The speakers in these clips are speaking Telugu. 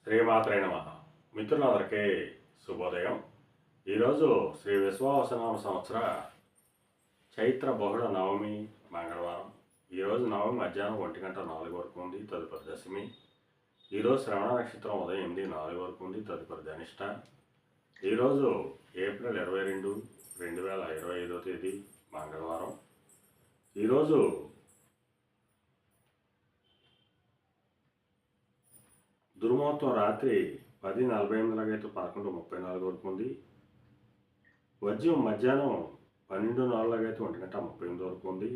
శ్రీమాత్రే నమః. మిత్రులందరికీ శుభోదయం. ఈరోజు శ్రీ విశ్వావసనామ సంవత్సర చైత్ర బహుళ నవమి మంగళవారం. ఈరోజు నవమి మధ్యాహ్నం 1:04 వరకు ఉంది, తదుపరి దశమి. ఈరోజు శ్రవణ నక్షత్రం ఉదయం 8:04 వరకు ఉంది, తదుపరి ధనిష్ట. ఈరోజు ఏప్రిల్ 22, 2025 తేదీ మంగళవారం. ఈరోజు దుర్ముహూర్తం రాత్రి 10:48 అయితే 11:34 వరకు ఉంది. వజ్యం మధ్యాహ్నం 12:04 అయితే 1:38 వరకు ఉంది.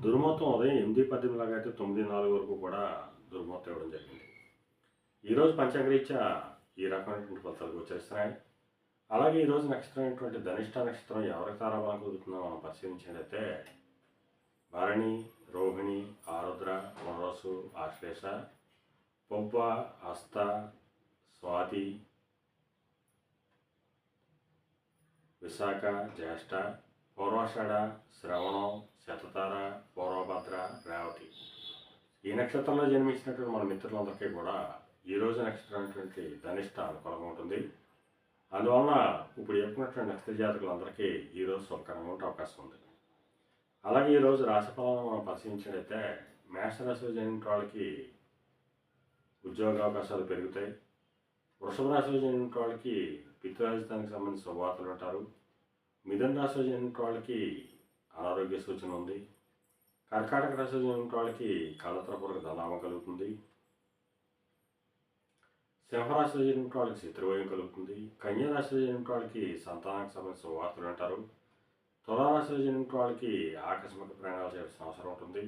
దుర్ముహూర్తం ఉదయం 8:18 అయితే 9:04 వరకు కూడా దుర్ముహూర్తం ఇవ్వడం జరిగింది. ఈరోజు పంచాంగరీత్యా ఈ రకమైనటువంటి ఫలితాలు గోచరిస్తున్నాయి. అలాగే ఈరోజు నక్షత్రం అయినటువంటి ధనిష్ట నక్షత్రం ఎవరికి తారాబలం కుదురుతుందో మనం పరిశీలించినట్లయితే భరణి, రోహిణి, ఆరుద్ర, పునరసు, ఆశ్లేష, పొబ్బ, హస్త, స్వాతి, విశాఖ, జ్యేష్ఠ, పూర్వాషాఢ, శ్రవణం, శతతార, పూర్వభద్ర, రేవతి. ఈ నక్షత్రంలో జన్మించినటువంటి మన మిత్రులందరికీ కూడా ఈరోజు నక్షత్రం అనేటువంటి ధనిష్ట అనుకూలంగా ఉంటుంది. అందువలన ఇప్పుడు చెప్పుకున్నటువంటి నక్షత్ర జాతకులందరికీ ఈరోజు శుభకరంగా ఉండే అవకాశం ఉంది. అలాగే ఈరోజు రాశిఫలాలను మనం పరిశీలించినట్లయితే మేషరాశిలో జన్మించిన వాళ్ళకి ఉద్యోగ అవకాశాలు పెరుగుతాయి. వృషభ రాశిలో జన్మించిన వాళ్ళకి పితృరాజధానికి సంబంధించిన శుభవార్తలు ఉంటారు. మిథున రాశిలో జన్మించిన వాళ్ళకి అనారోగ్య సూచన ఉంది. కర్కాటక రాశిలో జన్మించిన వాళ్ళకి కళత్రపూర్వక ధనాభం కలుగుతుంది. సింహరాశిలో జన్మించిన వాళ్ళకి శత్రువయం కలుగుతుంది. కన్యా రాశిలో జన్మించిన వాళ్ళకి సంతానానికి సంబంధించిన శుభవార్తలు ఉంటారు. తులారాశిలో జన్మించిన వాళ్ళకి ఆకస్మిక ప్రయాణాలు చేయాల్సిన అవసరం ఉంటుంది.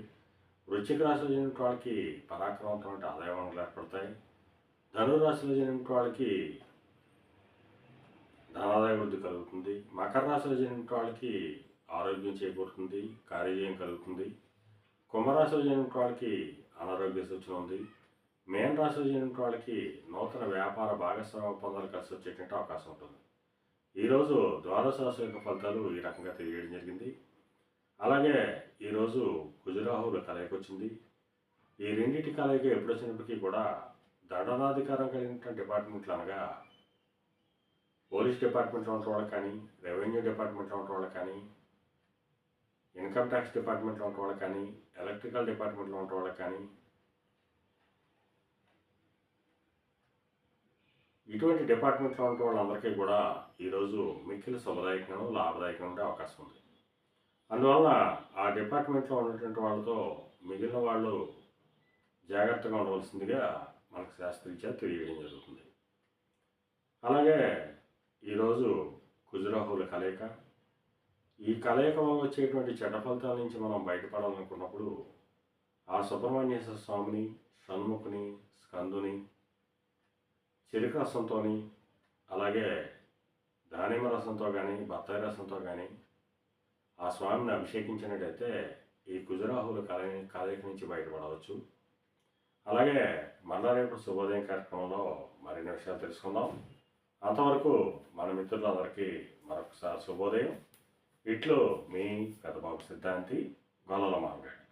వృశ్చిక రాశిలో జన్మించిన వాళ్ళకి పరాక్రమవంతమైన ఆదాయ వనరులు ఏర్పడతాయి. ధనురాశిలో జన్మించిన వాళ్ళకి ధనాదాయ వృద్ధి కలుగుతుంది. మకర రాశిలో జన్మించిన వాళ్ళకి ఆరోగ్యం చేకూరుతుంది, కార్యజయం కలుగుతుంది. కుంభరాశిలో జన్మించిన వాళ్ళకి అనారోగ్య సూచన ఉంది. మేన రాశిలో జన్మించిన వాళ్ళకి నూతన వ్యాపార భాగస్వామ్య ఒప్పందాలు కలిసి వచ్చేటువంటి అవకాశం ఉంటుంది. ఈరోజు ద్వాదశ రాశి యొక్క ఫలితాలు ఈ రకంగా తెలియజేయడం జరిగింది. అలాగే ఈరోజు కుజరాహుల కలయిక వచ్చింది. ఈ రెండింటి కలయిక ఎప్పుడు వచ్చినప్పటికీ కూడా దండనాధికారం కలిగినటువంటి డిపార్ట్మెంట్లు అనగా పోలీస్ డిపార్ట్మెంట్లో ఉన్న వాళ్ళకి కానీ, రెవెన్యూ డిపార్ట్మెంట్లో ఉన్న వాళ్ళకి కానీ, ఇన్కమ్ ట్యాక్స్ డిపార్ట్మెంట్లో ఉన్న వాళ్ళకి కానీ, ఎలక్ట్రికల్ డిపార్ట్మెంట్లో ఉన్న వాళ్ళకి కానీ, ఇటువంటి డిపార్ట్మెంట్లో ఉన్న వాళ్ళందరికీ కూడా ఈరోజు మిక్కిలి శుభదాయకంగా లాభదాయకంగా ఉండే అవకాశం ఉంది. అందువల్ల ఆ డిపార్ట్మెంట్లో ఉన్నటువంటి వాళ్ళతో మిగిలిన వాళ్ళు జాగ్రత్తగా ఉండవలసిందిగా మనకు శాస్త్రీత్యా తెలియజేయడం జరుగుతుంది. అలాగే ఈరోజు కుజరాహుల కలయిక. ఈ కలయిక వల్ల వచ్చేటువంటి చెడ్డ ఫలితాల నుంచి మనం బయటపడాలనుకున్నప్పుడు ఆ సుబ్రహ్మణ్యేశ్వర స్వామిని, షణ్ముఖుని, స్కందుని చెరుకు రసంతో, అలాగే దానిమ్మ రసంతో కానీ, బత్తాయి రసంతో కానీ ఆ స్వామిని అభిషేకించినట్టయితే ఈ కుజరాహుల కలయిక నుంచి బయటపడవచ్చు. అలాగే మళ్ళా రేపు శుభోదయం కార్యక్రమంలో మరిన్ని విషయాలు తెలుసుకుందాం. అంతవరకు మన మిత్రులందరికీ మరొకసారి శుభోదయం. ఇట్లు మీ పెద్దబాబు సిద్ధాంతి, గొల్లల మామిడి.